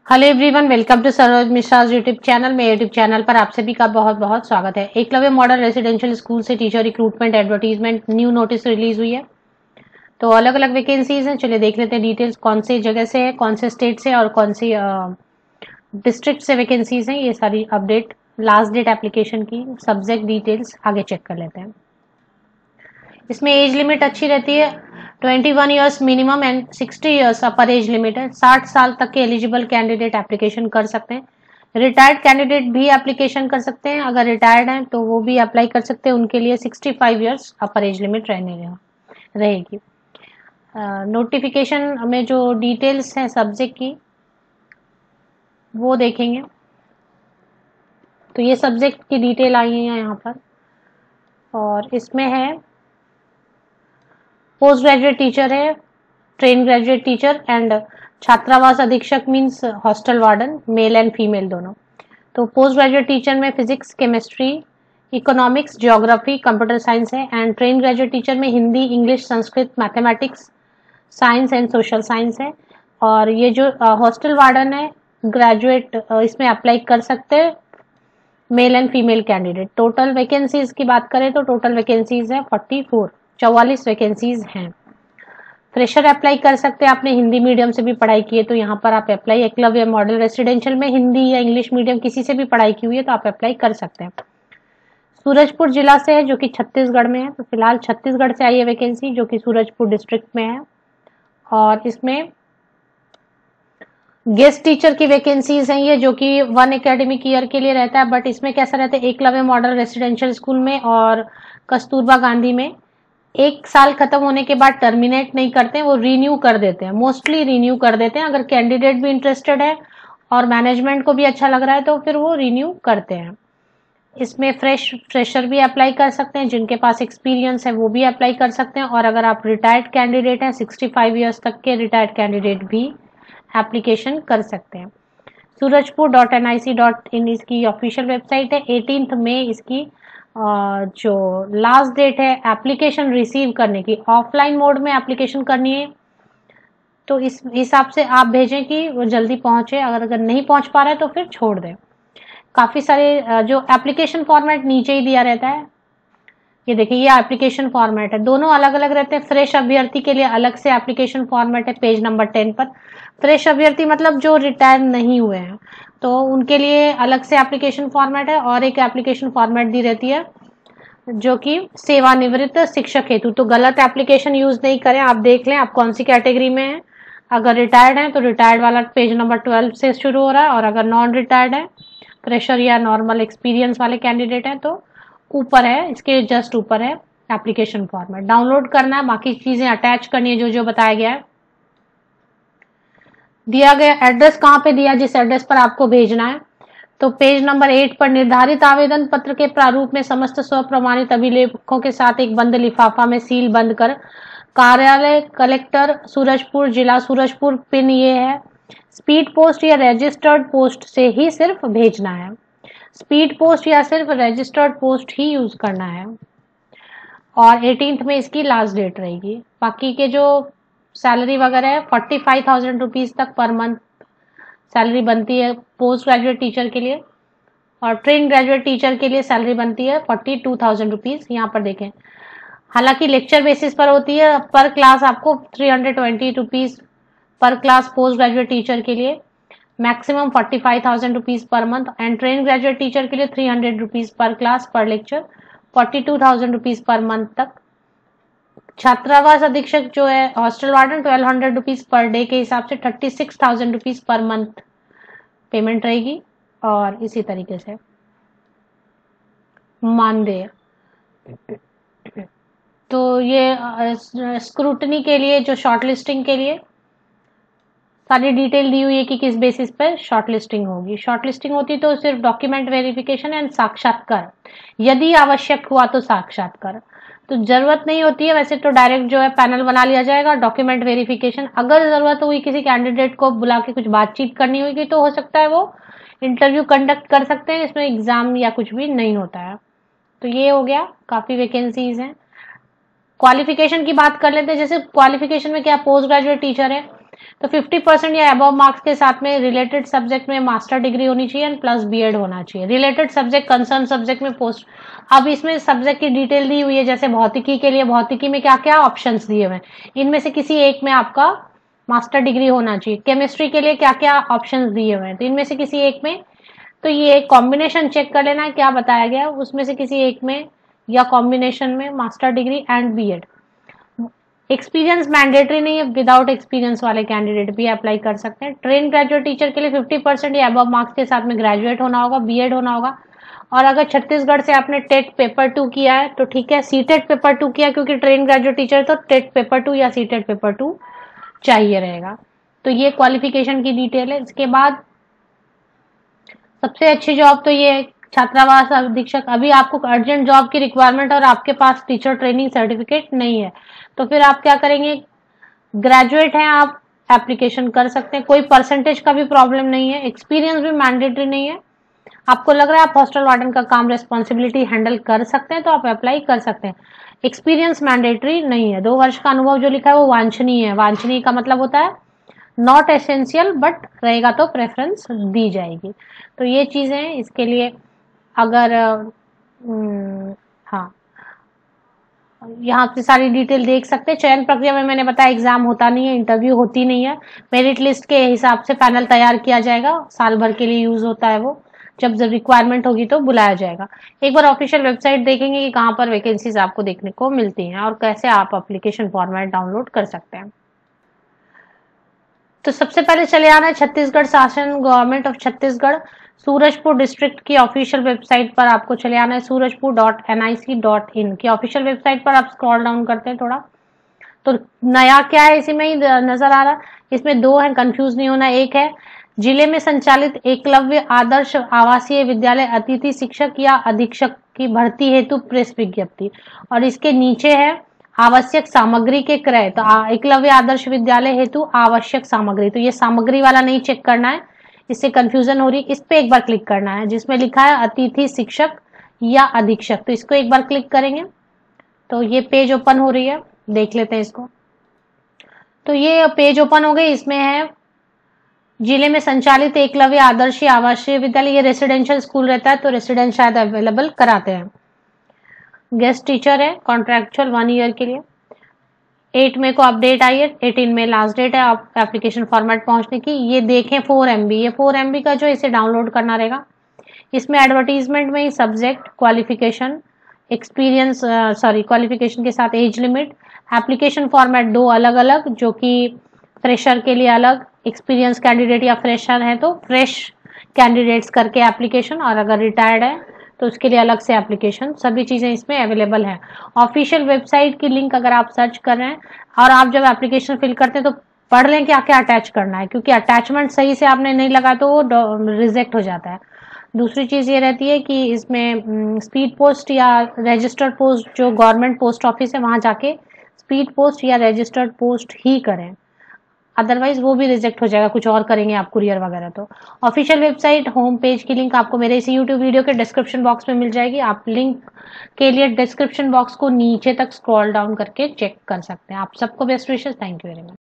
Hello everyone, welcome to Saroj Mishra YouTube channel. मेरे YouTube channel पर आप सभी का बहुत बहुत स्वागत है। एकलव्य मॉडल रेसिडेंशियल स्कूल से teacher recruitment advertisement new notice release हुई है। तो अलग अलग वैकेंसीज हैं, चलिए देख लेते हैं डिटेल्स कौन से जगह से है, कौन से स्टेट से और कौन सी डिस्ट्रिक्ट से वैकेंसीज हैं। ये सारी अपडेट, लास्ट डेट एप्लीकेशन की, सब्जेक्ट डिटेल्स आगे चेक कर लेते हैं। इसमें एज लिमिट अच्छी रहती है, 21 years minimum and 60 years upper age limit है। 60 साल तक के एलिजिबल कैंडिडेट एप्लीकेशन कर सकते हैं। रिटायर्ड कैंडिडेट भी एप्लीकेशन कर सकते हैं, अगर रिटायर्ड हैं तो वो भी अप्लाई कर सकते हैं। उनके लिए 65 ईयर्स अपर एज लिमिट रहेगी। नोटिफिकेशन में जो डिटेल्स हैं सब्जेक्ट की वो देखेंगे। तो ये सब्जेक्ट की डिटेल आई है यहाँ पर, और इसमें है पोस्ट ग्रेजुएट टीचर है, ट्रेन ग्रेजुएट टीचर एंड छात्रावास अधीक्षक means hostel warden, male and female दोनों। तो पोस्ट ग्रेजुएट टीचर में physics, chemistry, economics, geography, computer science है। एंड ट्रेन ग्रेजुएट टीचर में Hindi, English, Sanskrit, mathematics, science and social science है। और ये जो हॉस्टल वार्डन है ग्रेजुएट, इसमें अप्लाई कर सकते हैं male and female candidate. Total vacancies की बात करें तो टोटल वैकेंसीज है 44 वैकेंसीज हैं। फ्रेशर अप्लाई कर सकते हैं, आपने हिंदी मीडियम से भी पढ़ाई की है तो यहाँ पर आप अप्लाई, एकलव्य मॉडल रेसिडेंशियल में हिंदी या इंग्लिश मीडियम किसी से भी पढ़ाई की हुई है तो आप अप्लाई कर सकते हैं। सूरजपुर जिला से है जो कि छत्तीसगढ़ में है, तो फिलहाल छत्तीसगढ़ से आई है वैकेंसी जो कि सूरजपुर डिस्ट्रिक्ट में है। और इसमें गेस्ट टीचर की वैकेंसीज हैं ये, जो कि 1 एकेडमिक ईयर के लिए रहता है। बट इसमें कैसा रहता है, एकलव्य मॉडल रेसिडेंशियल स्कूल में और कस्तूरबा गांधी में 1 साल खत्म होने के बाद टर्मिनेट नहीं करते हैं, वो रिन्यू कर देते हैं, मोस्टली रिन्यू कर देते हैं। अगर कैंडिडेट भी इंटरेस्टेड है और मैनेजमेंट को भी अच्छा लग रहा है तो फिर वो रिन्यू करते हैं। इसमें फ्रेशर भी अप्लाई कर सकते हैं, जिनके पास एक्सपीरियंस है वो भी अप्लाई कर सकते हैं। और अगर आप रिटायर्ड कैंडिडेट हैं, 65 ईयर्स तक के रिटायर्ड कैंडिडेट भी एप्लीकेशन कर सकते हैं। surajpur.nic.in इसकी ऑफिशियल वेबसाइट है। 18 मई इसकी जो लास्ट डेट है एप्लीकेशन रिसीव करने की, ऑफलाइन मोड में एप्लीकेशन करनी है तो इस हिसाब से आप भेजें कि वो जल्दी पहुंचे। अगर नहीं पहुंच पा रहा है तो फिर छोड़ दें। काफी सारे जो एप्लीकेशन फॉर्मेट नीचे ही दिया रहता है, ये देखिए, ये एप्लीकेशन फॉर्मेट है, दोनों अलग अलग रहते हैं। फ्रेश अभ्यर्थी के लिए अलग से एप्लीकेशन फॉर्मेट है, पेज नंबर 10 पर। फ्रेश अभ्यर्थी मतलब जो रिटायर नहीं हुए हैं तो उनके लिए अलग से एप्लीकेशन फॉर्मेट है। और एक एप्लीकेशन फॉर्मेट दी रहती है जो कि सेवानिवृत्त शिक्षक हेतु। तो गलत एप्लीकेशन यूज नहीं करें, आप देख लें आप कौन सी कैटेगरी में है। अगर रिटायर्ड है तो रिटायर्ड वाला पेज नंबर 12 से शुरू हो रहा है, और अगर नॉन रिटायर्ड है, फ्रेशर या नॉर्मल एक्सपीरियंस वाले कैंडिडेट हैं तो ऊपर है, इसके जस्ट ऊपर है एप्लीकेशन फॉर्मेट। डाउनलोड करना है, बाकी चीजें अटैच करनी है जो जो बताया गया है। दिया गया एड्रेस कहाँ पे दिया, जिस एड्रेस पर आपको भेजना है, तो पेज नंबर 8 पर निर्धारित आवेदन पत्र के प्रारूप में समस्त स्वप्रमाणित अभिलेखों के साथ एक बंद लिफाफा में सील बंद कर कार्यालय कलेक्टर सूरजपुर, जिला सूरजपुर, पिन ये है, स्पीड पोस्ट या रजिस्टर्ड पोस्ट से ही सिर्फ भेजना है। स्पीड पोस्ट या सिर्फ रजिस्टर्ड पोस्ट ही यूज करना है। और 18 में इसकी लास्ट डेट रहेगी। बाकी के जो सैलरी वगैरह है 45,000 रुपीज तक पर मंथ सैलरी बनती है पोस्ट ग्रेजुएट टीचर के लिए। और ट्रेन ग्रेजुएट टीचर के लिए सैलरी बनती है 42,000 रुपीज। यहाँ पर देखें, हालांकि लेक्चर बेसिस पर होती है, पर क्लास आपको 320 rupees per class post graduate teacher के लिए, maximum 45,000 rupees per month. And train graduate teacher के लिए 300 रुपीज पर क्लास पर लेक्चर, 42,000 रुपीज पर मंथ तक। छात्रावास अधीक्षक जो है hostel warden, 1200 rupees per day के हिसाब से 36,000 रुपीज पर मंथ पेमेंट रहेगी। और इसी तरीके से मानदेय, तो ये स्क्रूटनी के लिए, जो शॉर्टलिस्टिंग के लिए सारी डिटेल दी हुई है कि किस बेसिस पर शॉर्टलिस्टिंग होगी। शॉर्टलिस्टिंग होती तो सिर्फ डॉक्यूमेंट वेरिफिकेशन एंड साक्षात्कार, यदि आवश्यक हुआ तो साक्षात्कार, तो जरूरत नहीं होती है। वैसे तो डायरेक्ट जो है पैनल बना लिया जाएगा। डॉक्यूमेंट वेरिफिकेशन अगर जरूरत हुई, किसी कैंडिडेट को बुला के कुछ बातचीत करनी होगी तो हो सकता है वो इंटरव्यू कंडक्ट कर सकते हैं, इसमें एग्जाम या कुछ भी नहीं होता है। तो ये हो गया, काफी वैकेंसीज हैं। क्वालिफिकेशन की बात कर लेते हैं। जैसे क्वालिफिकेशन में क्या, पोस्ट ग्रेजुएट टीचर है तो 50% या अबव मार्क्स के साथ में रिलेटेड सब्जेक्ट में मास्टर डिग्री होनी चाहिए एंड प्लस बीएड होना चाहिए। रिलेटेड सब्जेक्ट कंसर्न सब्जेक्ट में पोस्ट, अब इसमें सब्जेक्ट की डिटेल दी हुई है, जैसे भौतिकी के लिए भौतिकी में क्या क्या ऑप्शंस दिए हुए हैं, इनमें से किसी एक में आपका मास्टर डिग्री होना चाहिए। केमिस्ट्री के लिए क्या क्या ऑप्शंस दिए हुए हैं, तो इनमें से किसी एक में, तो ये कॉम्बिनेशन चेक कर लेना है क्या बताया गया, उसमें से किसी एक में या कॉम्बिनेशन में master degree and BEd. Experience mandatory नहीं है, विदाउट एक्सपीरियंस वाले कैंडिडेट भी अप्लाई कर सकते हैं। ट्रेन ग्रेजुएट टीचर के लिए 50% या अबव मार्क्स के साथ में ग्रेजुएट होना होगा, बीएड होना होगा। और अगर छत्तीसगढ़ से आपने टेट पेपर 2 किया है तो ठीक है, सीटेट पेपर 2 किया, क्योंकि ट्रेन ग्रेजुएट टीचर तो टेट पेपर 2 या सीटेट पेपर 2 चाहिए रहेगा। तो ये क्वालिफिकेशन की डिटेल है। इसके बाद सबसे अच्छी जॉब तो ये छात्रावास अधीक्षक। अभी आपको अर्जेंट जॉब की रिक्वायरमेंट और आपके पास टीचर ट्रेनिंग सर्टिफिकेट नहीं है, तो फिर आप क्या करेंगे, ग्रेजुएट हैं आप, एप्लीकेशन कर सकते हैं, कोई परसेंटेज का भी प्रॉब्लम नहीं है, एक्सपीरियंस भी मैंडेटरी नहीं है। आपको लग रहा है आप हॉस्टल वार्डन का काम रिस्पॉन्सिबिलिटी हैंडल कर सकते हैं तो आप अप्लाई कर सकते हैं। एक्सपीरियंस मैंडेटरी नहीं है। 2 वर्ष का अनुभव जो लिखा है वो वांछनीय है। वांछनीय का मतलब होता है नॉट एसेंशियल, बट रहेगा तो प्रेफरेंस दी जाएगी। तो ये चीजें हैं इसके लिए। अगर हाँ, यहाँ से सारी डिटेल देख सकते हैं। चयन प्रक्रिया में मैंने बताया एग्जाम होता नहीं है, इंटरव्यू होती नहीं है, मेरिट लिस्ट के हिसाब से पैनल तैयार किया जाएगा, साल भर के लिए यूज होता है वो, जब रिक्वायरमेंट होगी तो बुलाया जाएगा। एक बार ऑफिशियल वेबसाइट देखेंगे कि कहाँ पर वैकेंसीज आपको देखने को मिलती हैं और कैसे आप एप्लीकेशन फॉर्मेट डाउनलोड कर सकते हैं। तो सबसे पहले चले आना है छत्तीसगढ़ शासन, government of Chhattisgarh, Surajpur district की ऑफिशियल वेबसाइट पर आपको चले आना है, surajpur.nic.in की ऑफिशियल वेबसाइट पर आप स्क्रॉल डाउन करते हैं थोड़ा, तो नया क्या है इसी में ही नजर आ रहा है। इसमें 2 है, कंफ्यूज नहीं होना। एक है जिले में संचालित एकलव्य आदर्श आवासीय विद्यालय अतिथि शिक्षक या अधीक्षक की भर्ती हेतु प्रेस विज्ञप्ति, और इसके नीचे है आवश्यक सामग्री के क्रय। तो एकलव्य आदर्श विद्यालय हेतु आवश्यक सामग्री, तो ये सामग्री वाला नहीं चेक करना है, इससे कंफ्यूजन हो रही है। इस पे एक बार क्लिक करना है जिसमें लिखा है अतिथि शिक्षक या अधीक्षक, तो इसको एक बार क्लिक करेंगे तो ये पेज ओपन हो रही है, देख लेते हैं इसको। तो ये पेज ओपन हो गई, इसमें है जिले में संचालित एकलव्य आदर्श आवासीय विद्यालय, ये रेसिडेंशियल स्कूल रहता है तो रेसिडेंट शायद अवेलेबल कराते हैं। गेस्ट टीचर है, कॉन्ट्रैक्चुअल 1 ईयर के लिए। 8 मई को अपडेट आई है, 18 मई लास्ट डेट है आप एप्लीकेशन फॉर्मेट पहुंचने की। ये देखें 4 MB, ये 4 MB का जो इसे डाउनलोड करना रहेगा। इसमें एडवर्टीजमेंट में ही सब्जेक्ट, क्वालिफिकेशन, एक्सपीरियंस, क्वालिफिकेशन के साथ एज लिमिट, एप्लीकेशन फॉर्मेट 2 अलग अलग, जो कि फ्रेशर के लिए अलग, एक्सपीरियंस कैंडिडेट या फ्रेशर है तो फ्रेश कैंडिडेट्स करके एप्लीकेशन, और अगर रिटायर्ड है तो उसके लिए अलग से एप्लीकेशन, सभी चीजें इसमें अवेलेबल है। ऑफिशियल वेबसाइट की लिंक अगर आप सर्च कर रहे हैं और आप जब एप्लीकेशन फिल करते हैं तो पढ़ लें क्या क्या अटैच करना है, क्योंकि अटैचमेंट सही से आपने नहीं लगा तो वो रिजेक्ट हो जाता है। दूसरी चीज ये रहती है कि इसमें स्पीड पोस्ट या रजिस्टर्ड पोस्ट, जो गवर्नमेंट पोस्ट ऑफिस है वहां जाके स्पीड पोस्ट या रजिस्टर्ड पोस्ट ही करें, अदरवाइज वो भी रिजेक्ट हो जाएगा, कुछ और करेंगे आप कुरियर वगैरह तो। ऑफिशियल वेबसाइट होम पेज की लिंक आपको मेरे इसी यूट्यूब वीडियो के डिस्क्रिप्शन बॉक्स में मिल जाएगी। आप लिंक के लिए डिस्क्रिप्शन बॉक्स को नीचे तक स्क्रॉल डाउन करके चेक कर सकते हैं। आप सबको best wishes, thank you very much.